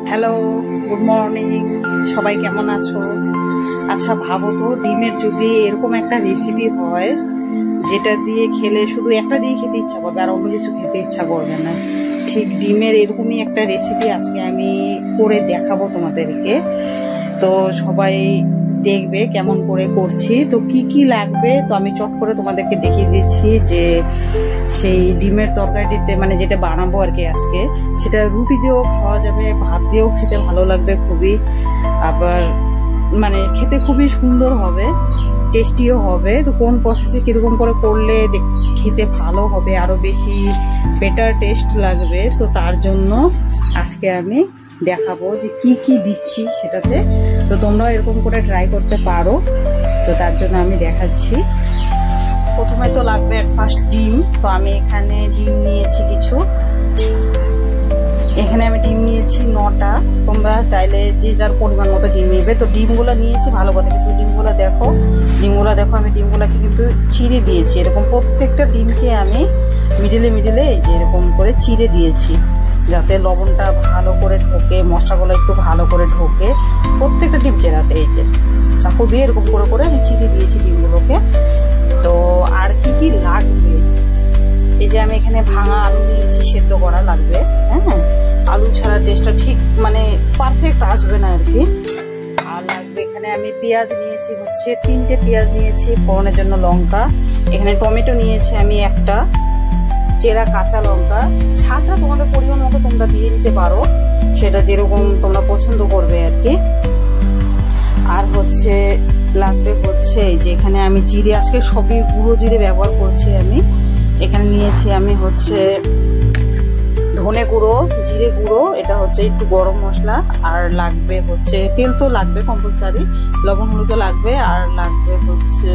Hello, good morning. সবাই কেমন আছো? আচ্ছা ভাবো তো, ডিমের যদি এরকম একটা রেসিপি হয় যেটা দিয়ে খেলে শুধু একটা দিয়ে খেতে ইচ্ছা করবে আর অন্য কিছু খেতে ইচ্ছা করবে না, ঠিক ডিমের এরকমই একটা রেসিপি আজকে আমি করে দেখাবো তোমাদেরকে। তো সবাই দেখবে কেমন করে করছি। তো কি কি লাগবে তো আমি চট করে তোমাদেরকে দেখিয়ে দিচ্ছি যে সেই ডিমের তরকারিতে মানে যেটা বানাবো আর কি আজকে, সেটা রুটি দিয়েও খাওয়া যাবে, ভাত দিয়েও খেতে ভালো লাগবে খুবই, আবার মানে খেতে খুবই সুন্দর হবে, টেস্টিও হবে। তো কোন প্রসেসে কিরকম করে করলে খেতে ভালো হবে, আরো বেশি বেটার টেস্ট লাগবে, তো তার জন্য আজকে আমি দেখাবো যে কি কি দিচ্ছি সেটাতে। তো তোমরাও এরকম করে ট্রাই করতে পারো। তো তার জন্য আমি দেখাচ্ছি। প্রথমে তো লাগবে ফার্স্ট ডিম। তো আমি এখানে ডিম নিয়েছি কিছু, এখানে আমি ডিম নিয়েছি 9টা। তোমরা চাইলে যে যার পরিমাণ মতো ডিম নেবে। তো ডিমগুলো নিয়েছি ভালো কথা, কিন্তু ডিমগুলো দেখো আমি ডিমগুলোকে কিন্তু চিড়ে দিয়েছি। এরকম প্রত্যেকটা ডিমকে আমি মিডিলে এই যে এরকম করে চিড়ে দিয়েছি, যাতে লবণটা ভালো করে ঢোকে, মশলাগুলো একটু ভালো করে ঢোকে। প্রত্যেকটা ডিম চেরা আছে, এই যে চাকু দিয়ে এরকম করে আমি চিড়ে দিয়েছি ডিমগুলোকে। তো আর কি কি লাগবে, এই যে আমি এখানে ভাঙা আলু নিয়েছি, সেদ্ধ করা লাগবে। হ্যাঁ, আলু ছাড়া টেস্টটা ঠিক মানে পারফেক্ট আসবে না আর কি। আর লাগবে এখানে আমি পেঁয়াজ নিয়েছি হচ্ছে 3টে পেঁয়াজ নিয়েছি ফোড়নের জন্য, লঙ্কা, এখানে টমেটো নিয়েছি আমি একটা, চেরা কাঁচা লঙ্কা, ছাড়টা তোমাদের পরিমাণ মতো তোমরা দিয়ে নিতে পারো, সেটা যেরকম তোমরা পছন্দ করবে আর কি। আর হচ্ছে লাগবে হচ্ছে এই যে এখানে আমি জিরে, আজকে সবই গুঁড়ো জিরে ব্যবহার করছি আমি। এখানে নিয়েছি আমি হচ্ছে ধনে গুঁড়ো, জিরে গুঁড়ো, এটা হচ্ছে একটু গরম মশলা, আর লাগবে হচ্ছে তেল তো লাগবে কম্পালসারি, লবণ হলুদও লাগবে, আর লাগবে হচ্ছে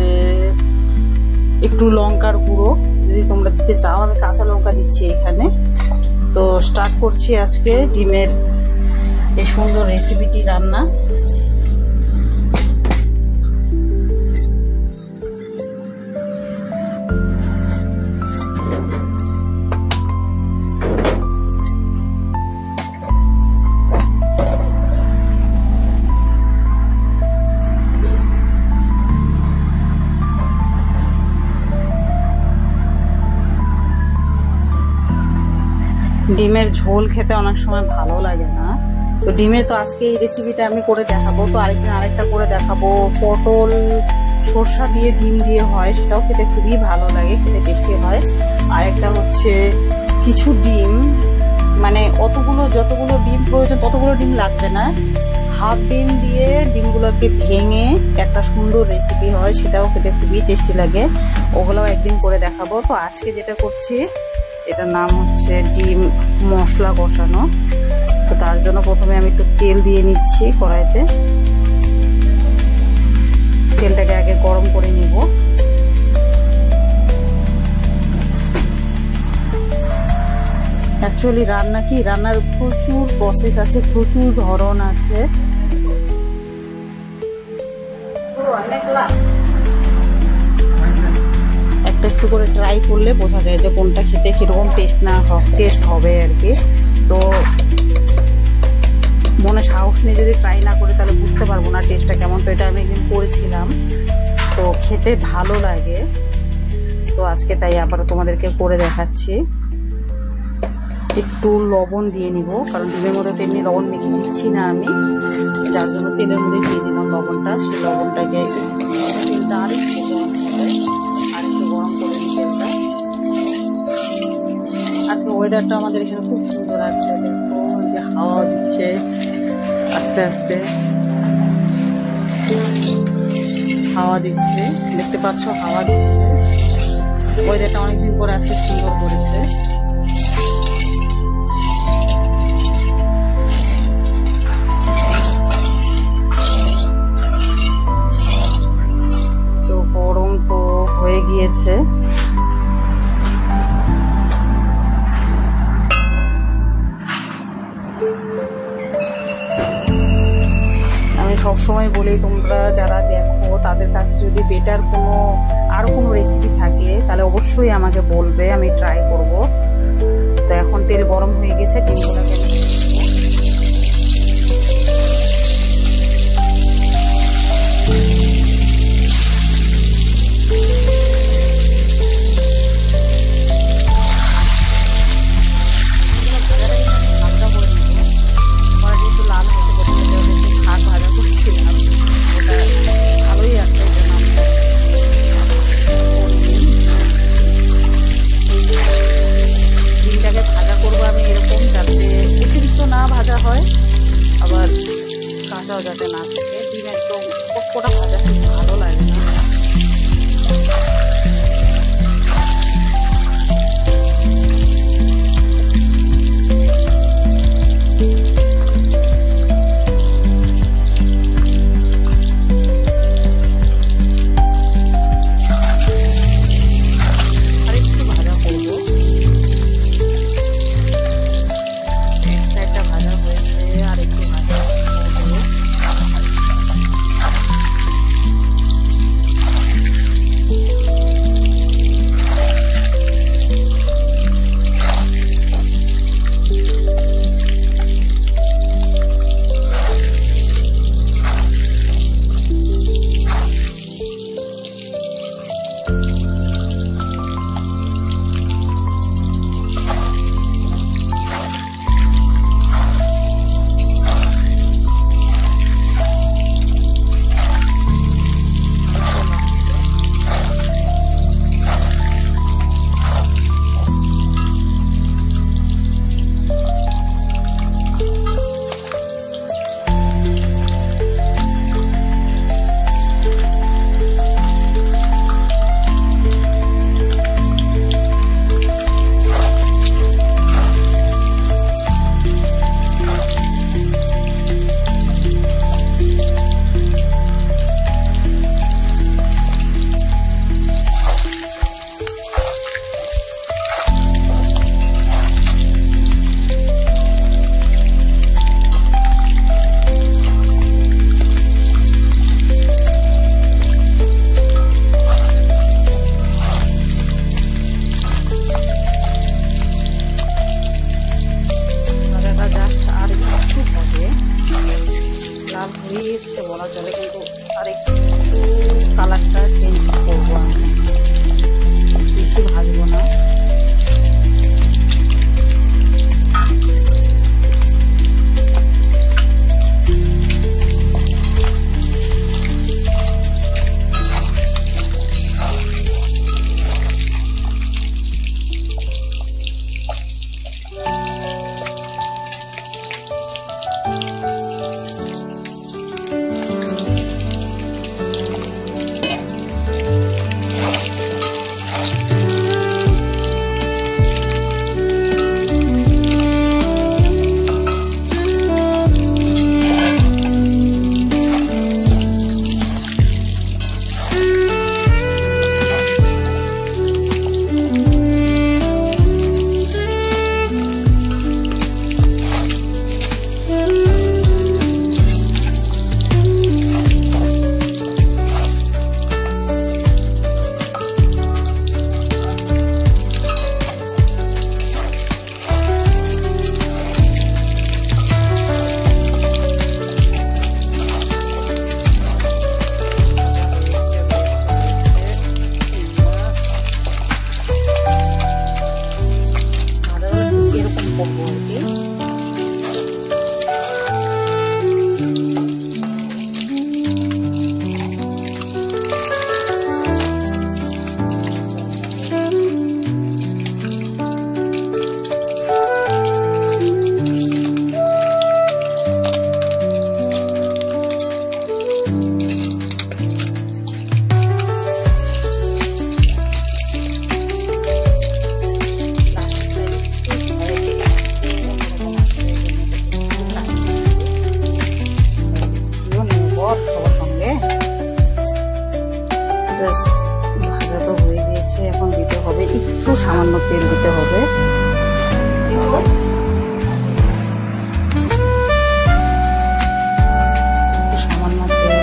একটু লঙ্কার গুঁড়ো যদি তোমরা দিতে চাও। আমি কাঁচা লঙ্কা দিচ্ছি এখানে। তো স্টার্ট করছি আজকে ডিমের এই সুন্দর রেসিপিটি রান্না। ডিমের ঝোল খেতে অনেক সময় ভালো লাগে না, তো ডিমের তো আজকে এই রেসিপিটা আমি করে দেখাবো। তো আরেকদিন আরেকটা করে দেখাবো, পটল সরষা দিয়ে ডিম দিয়ে হয়, সেটাও খেতে খুবই ভালো লাগে, খেতে টেস্টি হয়। আরেকটা হচ্ছে কিছু ডিম, মানে যতগুলো ডিম প্রয়োজন ততগুলো ডিম লাগবে না, হাফ ডিম দিয়ে ডিমগুলোকে ভেঙে একটা সুন্দর রেসিপি হয়, সেটাও খেতে খুবই টেস্টি লাগে। ওগুলোও একদিন করে দেখাবো। তো আজকে যেটা করছি এটার নাম হচ্ছে ডিম মশলা কষানো। তো তার জন্য প্রথমে আমি একটু তেল দিয়ে নিচ্ছি কড়াইতে, তেলটাকে আগে গরম করে নিব। অ্যাকচুয়ালি রান্নার প্রচুর প্রসেস আছে, প্রচুর ধরন আছে। একটু করে ট্রাই করলে বোঝা যায় যে কোনটা খেতে কিরকম টেস্ট হবে আর কি। তো মনে সাহস নিয়ে যদি ট্রাই না করে তাহলে বুঝতে পারবো না টেস্টটা কেমন। তো এটা আমি একদিন করেছিলাম, তো খেতে ভালো লাগে। তো আজকে তাই আবারও তোমাদেরকে করে দেখাচ্ছি। একটু লবণ দিয়ে নিব, কারণ ডিমের মধ্যে তেমনি লবণ মেখে দিচ্ছি না আমি, যার জন্য তেলের মধ্যে দিয়ে দিলাম লবণটা। সেই লবণটাকে তেলটা আরেকটু গরম করে নিই তেলটা। আজকে ওয়েদারটা আমাদের এখানে খুব সুন্দর আছে, দেখো যে হাওয়া দিচ্ছে আস্তে আস্তে, হাওয়া দিচ্ছে, দেখতে পাচ্ছ হাওয়া দিচ্ছে। ওয়েদারটা অনেকদিন পরে আজকে সুন্দর করেছে। তো গরম তো হয়ে গিয়েছে। সবসময় বলি তোমরা যারা দেখো তাদের কাছে যদি বেটার আরো কোনো রেসিপি থাকে তাহলে অবশ্যই আমাকে বলবে, আমি ট্রাই করব। তো এখন তেল গরম হয়ে গেছে, ডিমগুলোকে যাতে না থাকে। ডিম একদম কটকটা ভাজা খুব ভালো লাগে না। বলা চলে, কিন্তু আরেকটু কালারটা চেঞ্জ করবো আমি, বেশি ভাজবো না। ভাজা তো হয়ে গিয়েছে, এখন দিতে হবে একটু সামান্য তেল দিতে হবে। সামান্য তেল,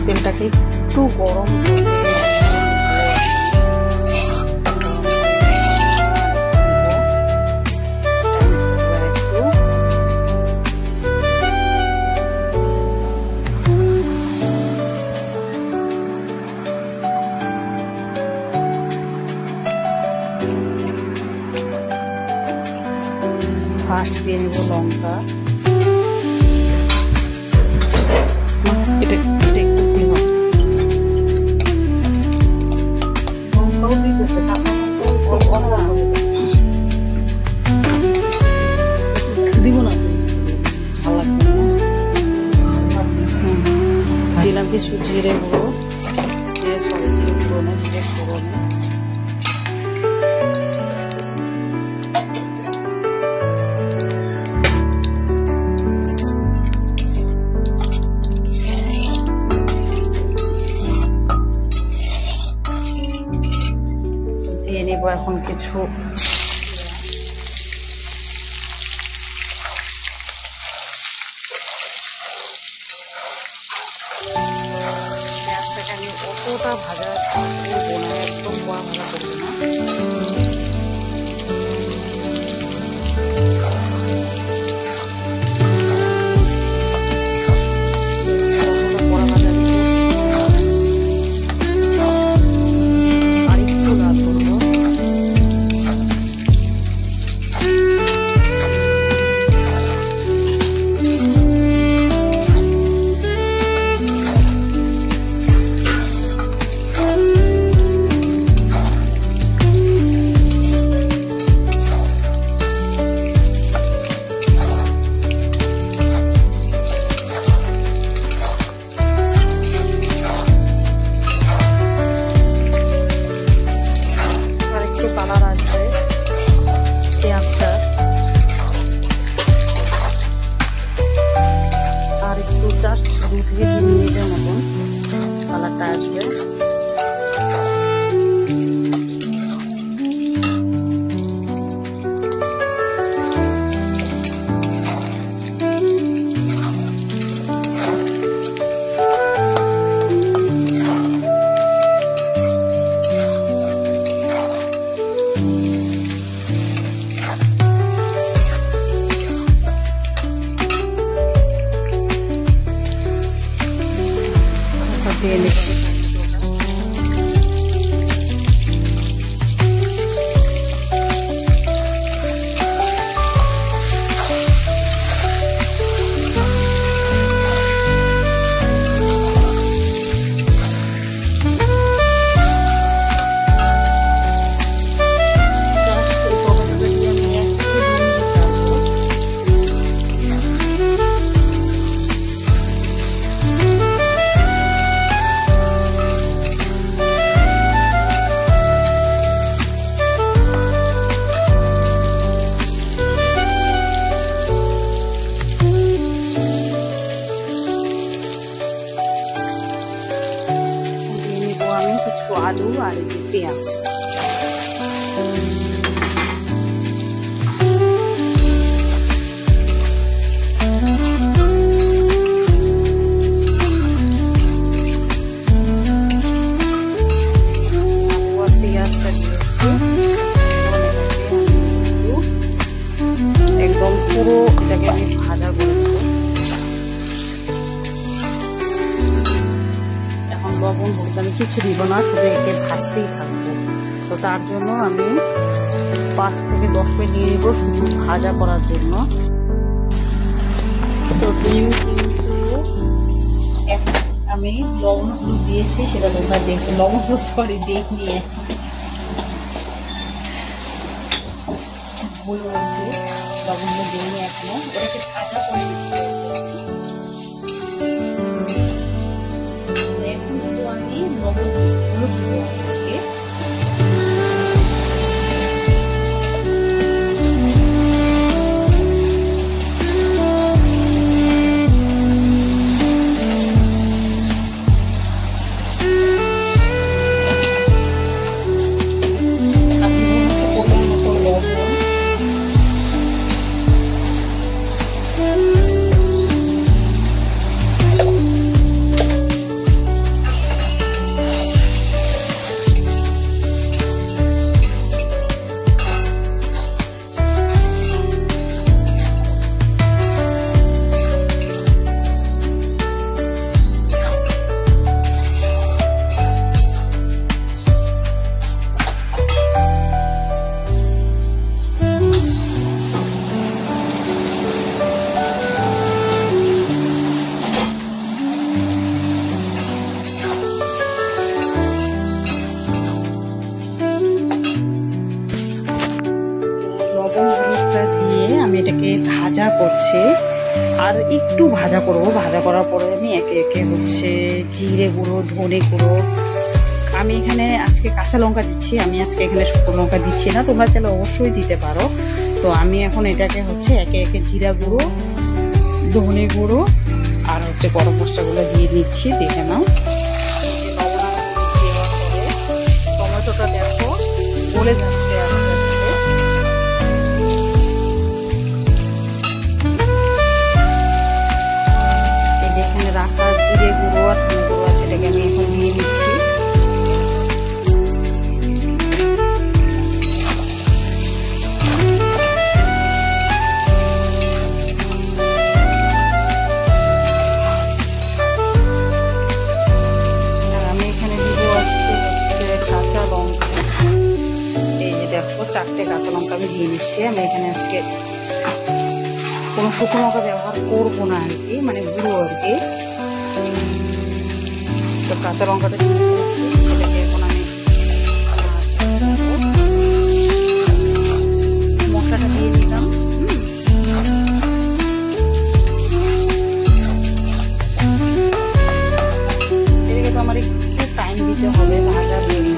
তেলটাকে একটু গরম ফার্স্ট দিয়ে নেব লঙ্কা, এটা একটু লঙ্কাও দিতেছে, কিছু জিরে গুঁড়ো, জিরে ফোড়নে দিয়ে নেব এখন কিছু অতটা ভাজা করবো না, একদম বড়া ভাজা করবো না। আলু আর পেঁয়াজ। একদম পুরো এটাকে আমি ভাজা করে দেবো। এখন লবণ হলুদ আমি কিছু দিব না, শুধু একে ভাজতেই থাকবো। তো তার জন্য আমি 5 থেকে 10 মিনিট নিয়ে নেবো শুধু ভাজা করার জন্য। তো ডিম কিন্তু আমি লবণ হলুদ দিয়েছি, সেটা তোমরা দেখো। লবণ হলুদ সরি দেখিনি, ভুল বলছি, লবণ হলুদ দিইনি এখনো। ওটাকে ভাজা করে দিচ্ছি। এখন কিন্তু আমি লবণ হলুদ দেবো ওটাকে। এটাকে ভাজা করছি। আর একটু ভাজা করব। ভাজা করার পরে আমি একে একে হচ্ছে জিরে গুঁড়ো, ধনে গুঁড়ো, আমি এখানে আজকে কাঁচা লঙ্কা দিচ্ছি, আমি আজকে এখানে শুকনো লঙ্কা দিচ্ছি না, তোমরা চাইলে অবশ্যই দিতে পারো। তো আমি এখন এটাকে হচ্ছে একে একে জিরা গুঁড়ো, ধনে গুঁড়ো আর হচ্ছে গরম মশলাগুলো দিয়ে নিচ্ছি। দেখে নাও, টমেটোটা দেখো গলে যাচ্ছে আস্তে আস্তে। এই যে এখানে রাখা জিরে গুঁড়ো আর ধনে গুঁড়ো আছে, এটাকে আমি এখন দিয়ে নিচ্ছি। চারটে কাঁচা লঙ্কা আমি দিয়ে নিচ্ছি। আমি এখানে আজকে কোনো শুকনো লঙ্কা ব্যবহার করবো না আর কি, মানে গুঁড়ো আর কি। তো কাঁচা লঙ্কাটা দিয়ে দিয়েছি, এটাকে এখন আমি মশলাটা দিয়ে দিলাম। এটাকে তো আমার একটু টাইম দিতে হবে ভাজার জন্য।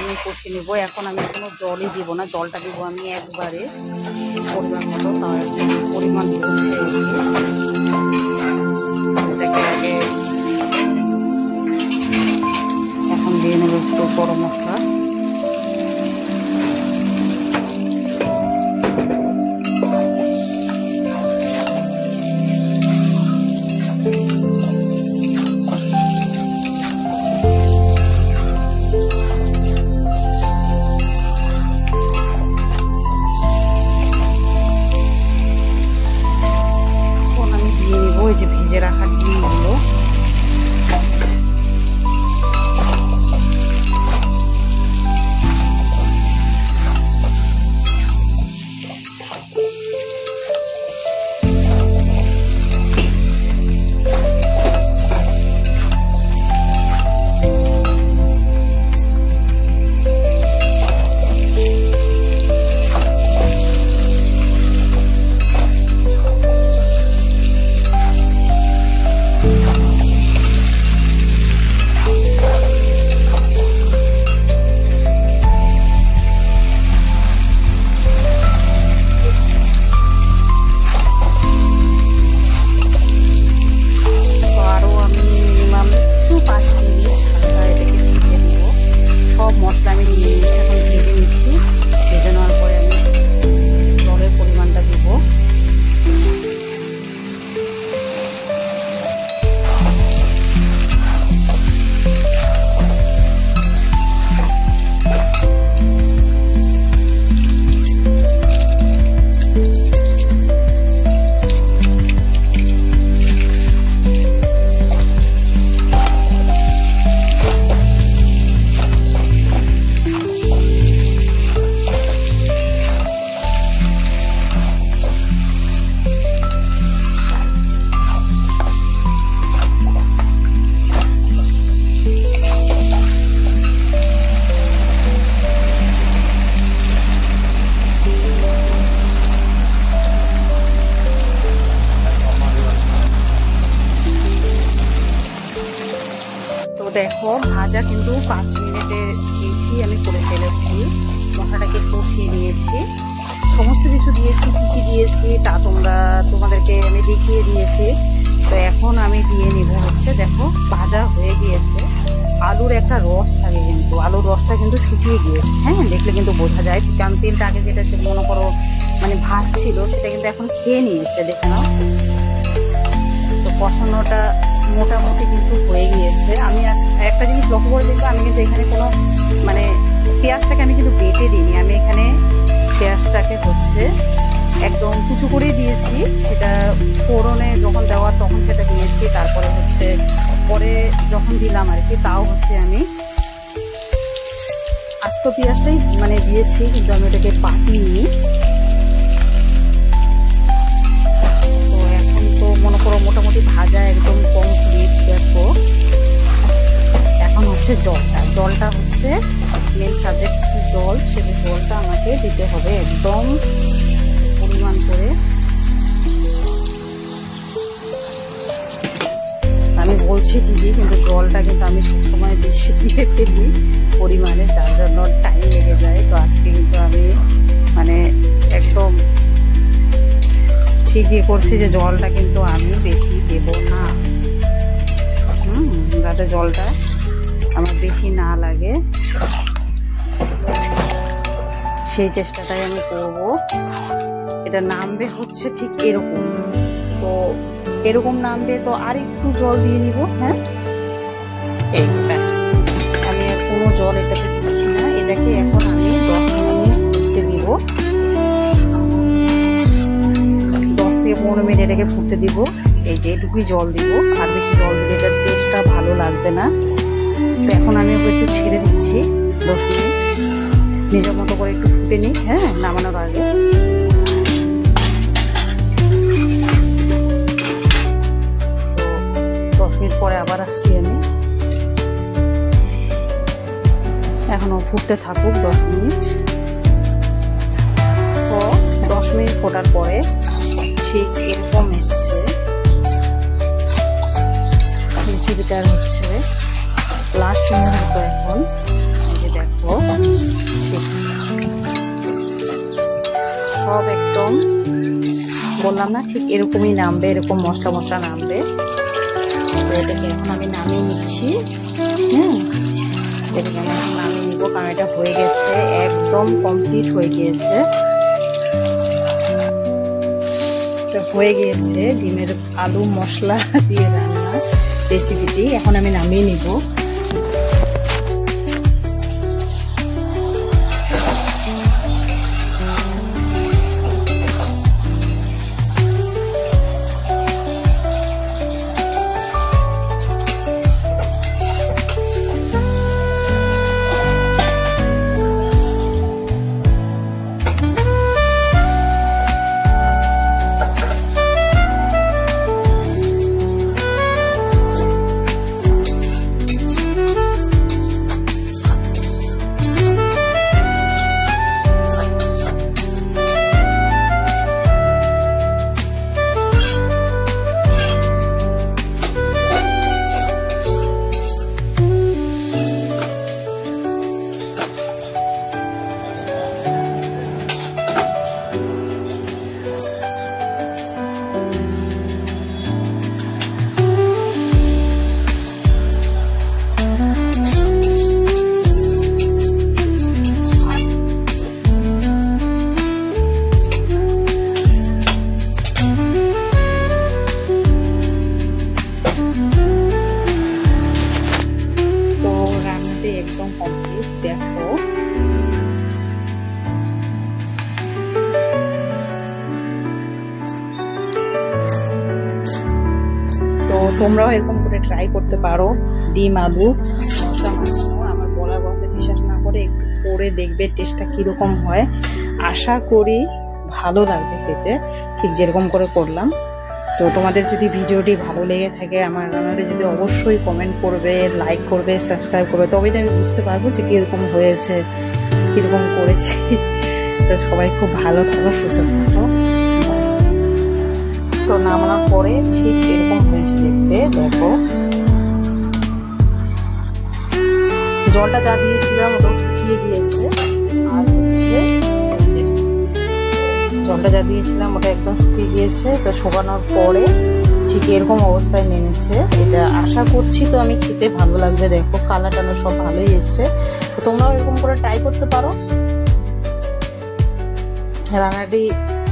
আমি কষে নেবো। এখন আমি কোনো জলই দিব না, জলটা দিব আমি একবারে পরিমাণ মতো। তার পরিমাণ এটাকে আগে এখন দিয়ে নেবো একটু গরম মশলা। যে ভেজে রাখা ডিমগুলো দেখো ভাজা কিন্তু 5 মিনিটের বেশি আমি করে ফেলেছি। মশলাটাকে কষিয়ে নিয়েছি, সমস্ত কিছু দিয়েছি, কী কী দিয়েছি তা তোমাদেরকে আমি দেখিয়ে দিয়েছি। তো এখন আমি দিয়ে নেব হচ্ছে, দেখো ভাজা হয়ে গিয়েছে। আলুর একটা রস থাকে, কিন্তু আলুর রসটা কিন্তু শুকিয়ে গিয়েছে। হ্যাঁ, দেখলে কিন্তু বোঝা যায়। কারণ তেলটা আগে যেটা মনে করো মানে ভাস ছিল, সেটা কিন্তু এখন খেয়ে নিয়েছে, দেখে নাও। তো কষানোটা মোটামুটি কিন্তু হয়ে গিয়েছে। আমি একটা জিনিস লক্ষ্য করে দেখবো, আমি কিন্তু এখানে কোনো মানে পেঁয়াজটাকে আমি কিন্তু বেটে দিইনি। আমি এখানে পেঁয়াজটাকে হচ্ছে একদম কুচু করে দিয়েছি, সেটা ফোড়নে যখন দেওয়ার তখন সেটা দিয়েছি। তারপরে হচ্ছে পরে যখন দিলাম আর কি, তাও হচ্ছে আমি আস্ত পেঁয়াজটাই মানে দিয়েছি, কিন্তু আমি ওটাকে বাটিনি। তো এখন তো মনে করো মোটামুটি ভাজা একদম কমপ্লিট। দেখো এখন হচ্ছে জলটা হচ্ছে মেন সাবজেক্ট হচ্ছে জল। সেটা জলটা আমাকে দিতে হবে একদম পরিমাণ করে। আমি বলছি ঠিকই, কিন্তু জলটা কিন্তু আমি সবসময় বেশি দিয়ে ফেলি পরিমাণে, যার জন্য টাইম লেগে যায়। তো আজকে কিন্তু আমি মানে একদম ঠিকই করছি যে জলটা কিন্তু আমি বেশি দেব না, যাতে জলটা আমার বেশি না লাগে, সেই চেষ্টাটাই আমি করব। এটা নামবে হচ্ছে ঠিক এরকম, তো এরকম নামবে, তো আর একটু জল দিয়ে নিব। হ্যাঁ, এই যে ব্যাস, আমি আর কোনো জল এটাতে দিচ্ছি না। এটাকে এখন আমি 10 মিনিট ফুটতে দিব, 10 থেকে 15 মিনিট এটাকে ফুটতে দিব। এই যে এটুকুই জল দিব, আর বেশি জল দিলে এটার টেস্টটা ভালো লাগবে না। তো এখন আমি ওকে একটু ছেড়ে দিচ্ছি 10 মিনিট, নিজের মতো করে একটু ফুটে নিই। হ্যাঁ, নামানোর আগে। তো 10 মিনিট পরে আবার আসছি আমি। এখনো ফুটতে থাকুক 10 মিনিট। তো 10 মিনিট ফোটার পরে ঠিক এরকম এসছে রেসিপিটার হচ্ছে লাস্ট মুহূর্ত। এখন এই যে দেখো সব একদম বললাম না, ঠিক এরকমই নামবে, এরকম মশলা মশলা নামবে। তো এটাকে এখন আমি নামিয়ে নিচ্ছি। এটাকে আমি এখন নামিয়ে নিব, কারণ এটা হয়ে গেছে, একদম কমপ্লিট হয়ে গিয়েছে। হয়ে গিয়েছে ডিমের আলু মশলা দিয়ে রান্না রেসিপিটি। এখন আমি নামিয়ে নিব। একদম কমপ্লিট। দেখো তো তোমরাও এরকম করে ট্রাই করতে পারো। ডিম আলু মশলা মাংস, আমার বলার কথা বিশ্বাস না করে একটু করে দেখবে টেস্টটা কিরকম হয়। আশা করি ভালো লাগবে খেতে, ঠিক যেরকম করে করলাম। তো তোমাদের যদি ভিডিওটি ভালো লেগে থাকে, আমার রান্নাটা যদি অবশ্যই কমেন্ট করবে, লাইক করবে, সাবস্ক্রাইব করবে, তবেই আমি বুঝতে পারবো যে কীরকম হয়েছে, কীরকম করেছি। তো সবাই খুব ভালো থাকো, সুস্থ থাকো। তো নামানোর পরে ঠিক এরকম হয়েছে দেখতে। দেখো জলটা যা দিয়েছিলাম ওটা শুকিয়ে গিয়েছে, আর হচ্ছে জলটা যা দিয়েছিলাম ওটা একদম শুকিয়ে গিয়েছে। তো শুকানোর পরে ঠিক এরকম অবস্থায় নেমেছে। এটা আশা করছি তো আমি খেতে ভালো লাগবে। দেখো কালার টালার সব ভালোই এসছে। তো তোমরাও এরকম করে ট্রাই করতে পারো। রান্নাটি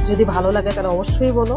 যদি ভালো লাগে তাহলে অবশ্যই বলো।